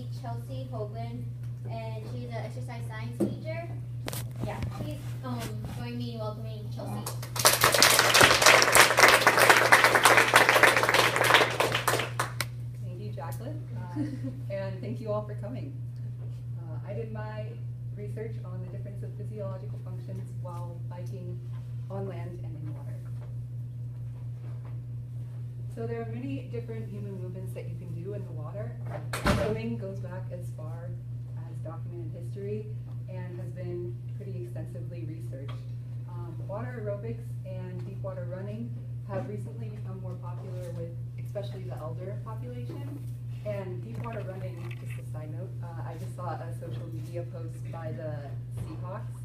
colleague Chelsey Hoglund, and she's an exercise science teacher. Yeah, please join me in welcoming Chelsey. Thank you, Jacqueline, and thank you all for coming. I did my research on the difference of physiological functions while biking on land and in water. So there are many different human movements that you can do in the water. Swimming goes back as far as documented history and has been pretty extensively researched. Water aerobics and deep water running have recently become more popular with especially the elder population. And deep water running, just a side note, I just saw a social media post by the Seahawks.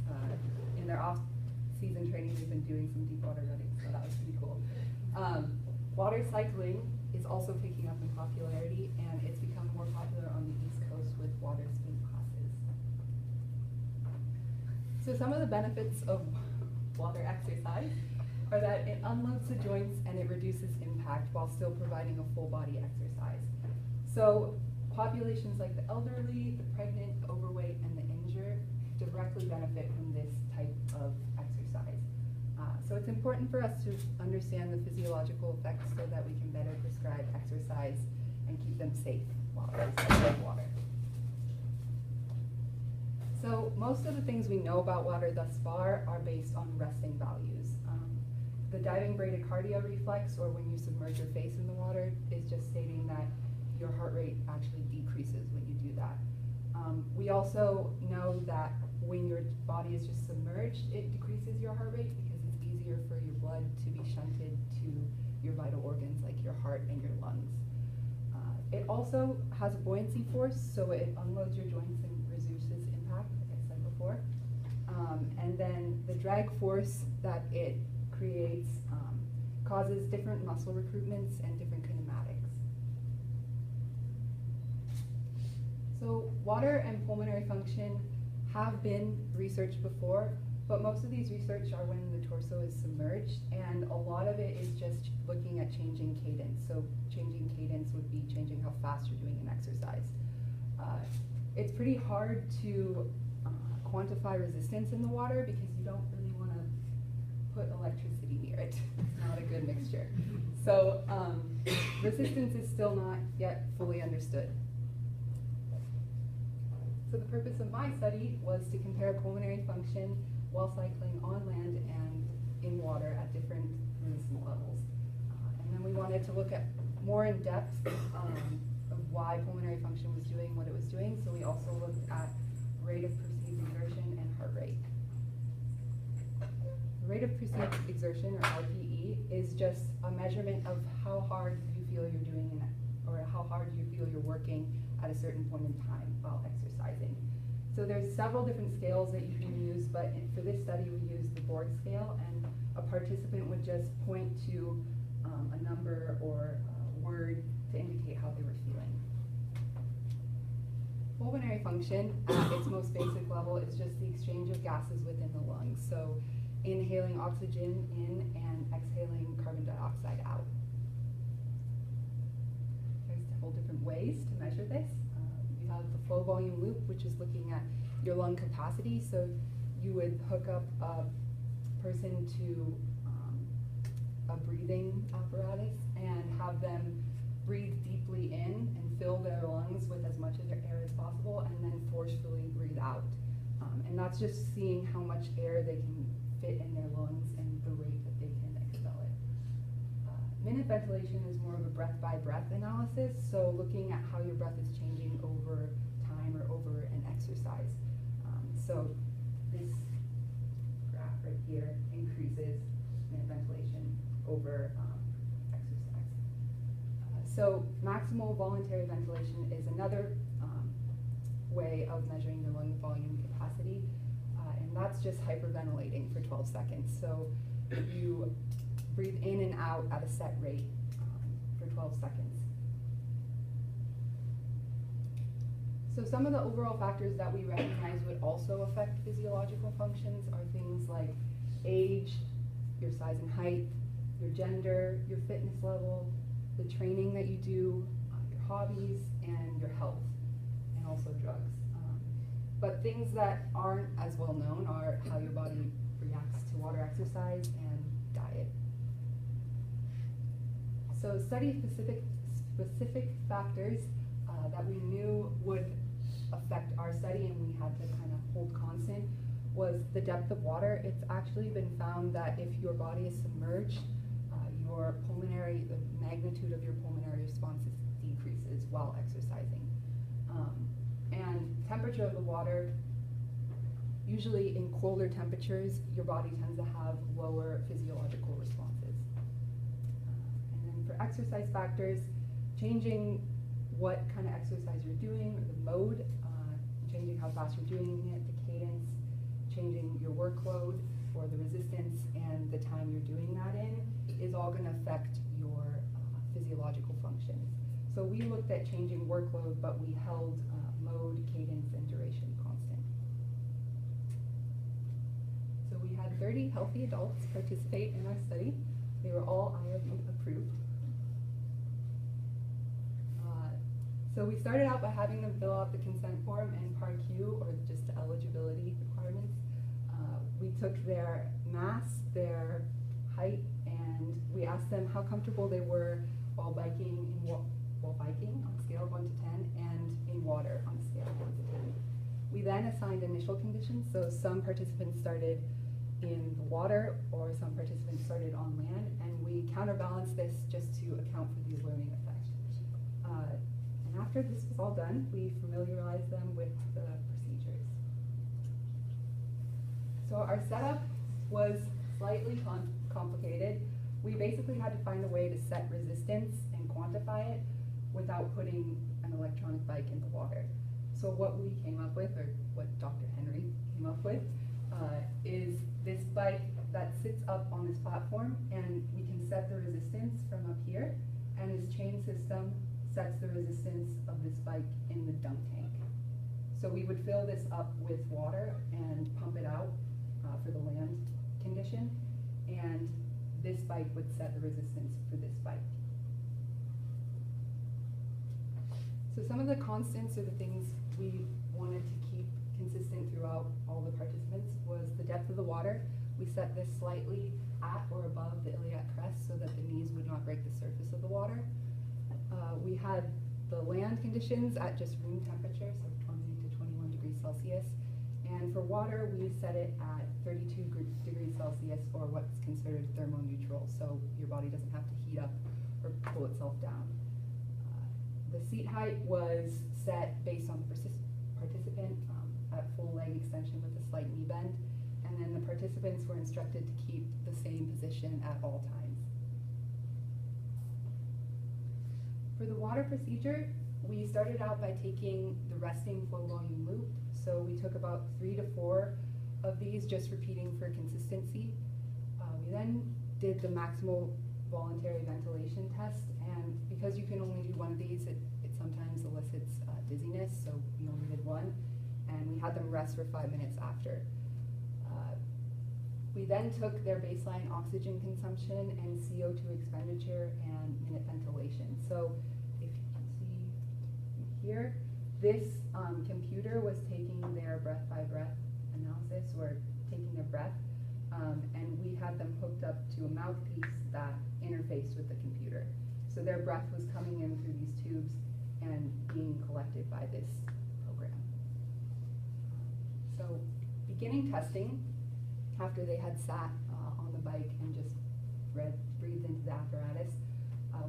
In their off-season training, they've been doing some deep water running, so that was pretty cool. Water cycling is also picking up in popularity, and it's become more popular on the East Coast with water spin classes. So some of the benefits of water exercise are that it unloads the joints and it reduces impact while still providing a full body exercise. So populations like the elderly, the pregnant, the overweight, and the injured directly benefit from this type of exercise. So it's important for us to understand the physiological effects so that we can better prescribe exercise and keep them safe while outside water. So most of the things we know about water thus far are based on resting values. The diving bradycardia reflex, or when you submerge your face in the water, is just stating that your heart rate actually decreases when you do that. We also know that when your body is just submerged, it decreases your heart rate because it's easier for your blood to be shunted to your vital organs like your heart and your lungs. It also has a buoyancy force, so it unloads your joints and reduces impact, like I said before. And then the drag force that it creates causes different muscle recruitments and different kinematics. So water and pulmonary function have been researched before, but most of these research are when the torso is submerged, and a lot of it is just looking at changing cadence. So changing cadence would be changing how fast you're doing an exercise. It's pretty hard to quantify resistance in the water because you don't really want to put electricity near it. It's not a good mixture. So resistance is still not yet fully understood. So the purpose of my study was to compare pulmonary function while cycling on land and in water at different resistance levels. And then we wanted to look at more in depth of why pulmonary function was doing what it was doing. So we also looked at rate of perceived exertion and heart rate. The rate of perceived exertion, or RPE, is just a measurement of how hard you feel you're doing or how hard you feel you're working at a certain point in time while exercising. So there's several different scales that you can use, but for this study we used the Borg scale, and a participant would just point to a number or a word to indicate how they were feeling. Pulmonary function at its most basic level is just the exchange of gases within the lungs. So inhaling oxygen in and exhaling carbon dioxide out. There's several different ways to measure this. You have the flow volume loop, which is looking at your lung capacity. So you would hook up a person to a breathing apparatus and have them breathe deeply in and fill their lungs with as much of their air as possible, and then forcefully breathe out. And that's just seeing how much air they can fit in their lungs and the rate that they can expel it. Minute ventilation is more of a breath-by-breath analysis, so looking at how your breath is changing over time or over an exercise. So this graph right here increases minute ventilation over exercise. So maximal voluntary ventilation is another way of measuring your lung volume capacity, and that's just hyperventilating for 12 seconds. So you breathe in and out at a set rate for 12 seconds. So some of the overall factors that we recognize would also affect physiological functions are things like age, your size and height, your gender, your fitness level, the training that you do, your hobbies, and your health. But things that aren't as well known are how your body reacts to water exercise and diet. So study specific factors that we knew would affect our study and we had to kind of hold constant was the depth of water. It's actually been found that if your body is submerged, the magnitude of your pulmonary responses decreases while exercising. And temperature of the water, usually in colder temperatures, your body tends to have lower physiological responses. And then for exercise factors, changing what kind of exercise you're doing, or the mode, changing how fast you're doing it, the cadence, changing your workload or the resistance and the time you're doing that in is all going to affect your physiological functions. So we looked at changing workload, but we held mode, cadence, and duration constant. So we had 30 healthy adults participate in our study. They were all IRB approved. So we started out by having them fill out the consent form and Part Q, or just the eligibility requirements. We took their mass, their height, and we asked them how comfortable they were while biking on a scale of 1 to 10, and in water on a scale of 1 to 10. We then assigned initial conditions, so some participants started in the water or some participants started on land, and we counterbalanced this just to account for the learning effect. And after this was all done, we familiarized them with the procedures. So our setup was slightly complicated. We basically had to find a way to set resistance and quantify it without putting an electronic bike in the water. So what we came up with, or what Dr. Henry came up with, is this bike that sits up on this platform, and we can set the resistance from up here, and this chain system sets the resistance of this bike in the dunk tank. So we would fill this up with water and pump it out for the land condition, and this bike would set the resistance for this bike. So some of the constants or the things we wanted to keep consistent throughout all the participants was the depth of the water. We set this slightly at or above the iliac crest so that the knees would not break the surface of the water. We had the land conditions at just room temperature, so 20 to 21 degrees Celsius. And for water, we set it at 32 degrees Celsius, or what's considered thermoneutral, so your body doesn't have to heat up or cool itself down. The seat height was set based on the participant at full leg extension with a slight knee bend, and then the participants were instructed to keep the same position at all times. For the water procedure, we started out by taking the resting flow volume loop. So we took about 3 to 4 of these, just repeating for consistency. We then did the maximal voluntary ventilation test, and because you can only do one of these, it sometimes elicits dizziness, so we only did one, and we had them rest for 5 minutes after. We then took their baseline oxygen consumption and CO2 expenditure and minute ventilation. So if you can see here, this computer was taking their breath by breath analysis, or taking their breath, and we had them hooked up to a mouthpiece that interfaced with the computer. So their breath was coming in through these tubes and being collected by this program. So beginning testing, after they had sat on the bike and just breathed into the apparatus,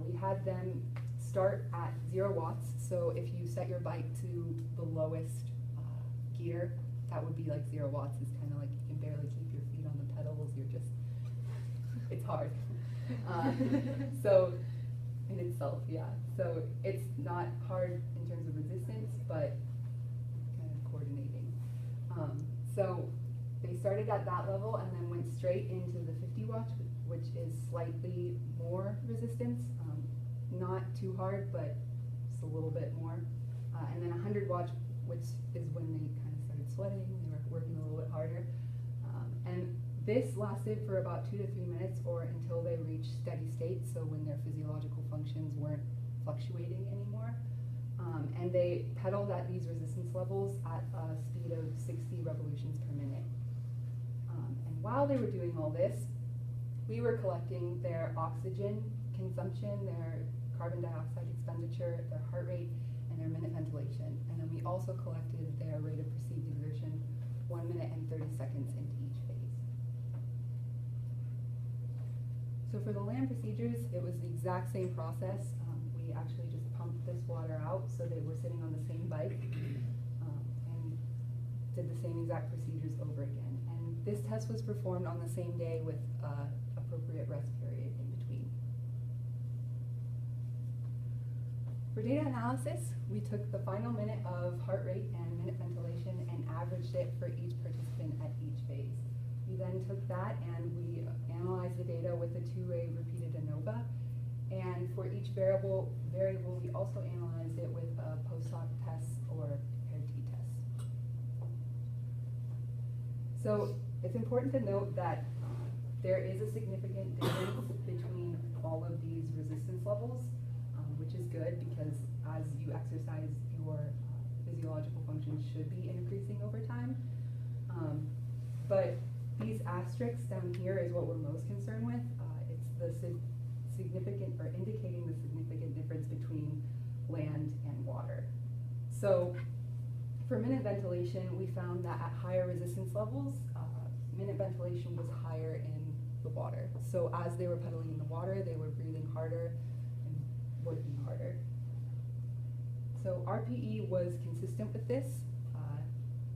we had them start at 0 watts. So if you set your bike to the lowest gear, that would be like 0 watts. It's kind of like you can barely keep your feet on the pedals. You're just, it's hard. So in itself, yeah. So it's not hard in terms of resistance, but kind of coordinating. So they started at that level and then went straight into the 50 watts, which is slightly more resistance. Not too hard, but just a little bit more. And then 100 watts, which is when they kind of started sweating. They were working a little bit harder. And this lasted for about 2 to 3 minutes, or until they reached steady state, so when their physiological functions weren't fluctuating anymore. And they pedaled at these resistance levels at a speed of 60 revolutions per minute. And while they were doing all this, we were collecting their oxygen consumption, their carbon dioxide expenditure, their heart rate, and their minute ventilation. And then we also collected their rate of perceived exertion 1 minute and 30 seconds into each phase. So for the land procedures, it was the exact same process. We actually just pumped this water out so they were sitting on the same bike and did the same exact procedures over again. And this test was performed on the same day with appropriate rest period in between. For data analysis, we took the final minute of heart rate and minute ventilation and averaged it for each participant at each phase. We then took that and we analyzed the data with a two-way repeated ANOVA. And for each variable, we also analyzed it with a post-hoc test or paired t-test. So it's important to note that there is a significant difference between all of these resistance levels, which is good because as you exercise, your physiological functions should be increasing over time. But these asterisks down here is what we're most concerned with. It's the significant, or indicating the significant difference between land and water. So for minute ventilation, we found that at higher resistance levels, minute ventilation was higher in the water. So as they were pedaling in the water, they were breathing harder and working harder. So RPE was consistent with this,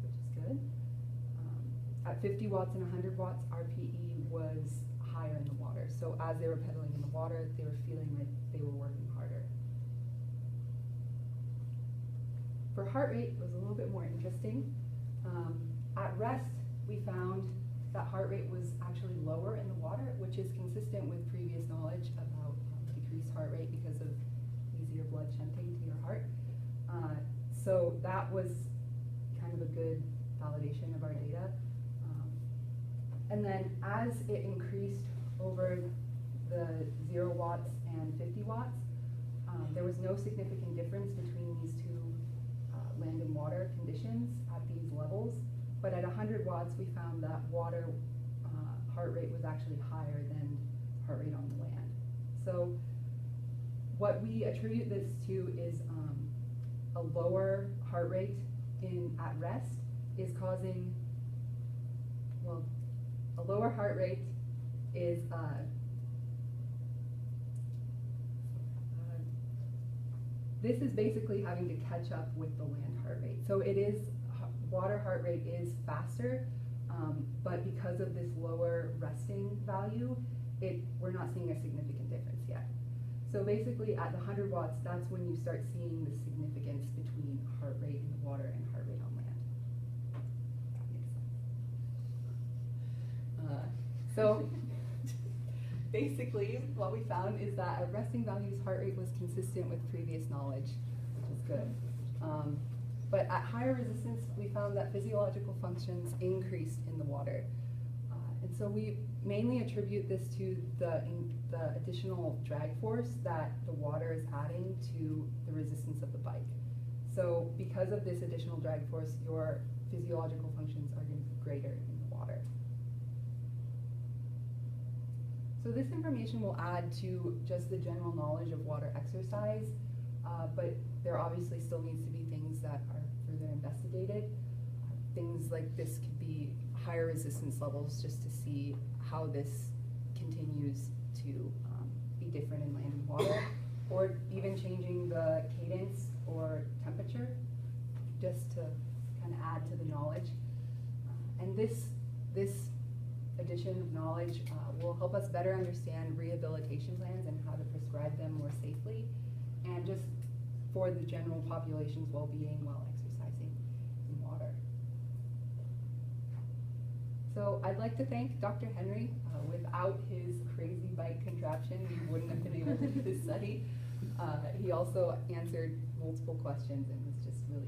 which is good. At 50 watts and 100 watts, RPE was higher in the water. So as they were pedaling in the water, they were feeling like they were working harder. For heart rate, it was a little bit more interesting. At rest, we found that heart rate was actually lower in the water, which is consistent with previous knowledge about decreased heart rate because of easier blood shunting to your heart. So that was kind of a good validation of our data. And then as it increased over the 0 watts and 50 watts, there was no significant difference between these two land and water conditions at these levels. But at 100 watts, we found that water heart rate was actually higher than heart rate on the land. So what we attribute this to is a lower heart rate at rest is causing, well, a lower heart rate is this is basically having to catch up with the land heart rate. So it is, water heart rate is faster, but because of this lower resting value, we're not seeing a significant difference yet. So basically at the 100 watts, that's when you start seeing the significance between heart rate in the water and heart rate on land. That makes sense. So basically what we found is that at resting values, heart rate was consistent with previous knowledge, which is good. But at higher resistance, we found that physiological functions increased in the water. And so we mainly attribute this to the additional drag force that the water is adding to the resistance of the bike. So because of this additional drag force, your physiological functions are going to be greater in the water. So this information will add to just the general knowledge of water exercise, but there obviously still needs to be things that are further investigated. Things like this could be higher resistance levels, just to see how this continues to be different in land and water, or even changing the cadence or temperature, just to kind of add to the knowledge. And this addition of knowledge will help us better understand rehabilitation plans and how to prescribe them more safely, and just for the general population's well-being while exercising in water. So I'd like to thank Dr. Henry. Without his crazy bike contraption, we wouldn't have been able to do this study. He also answered multiple questions and was just really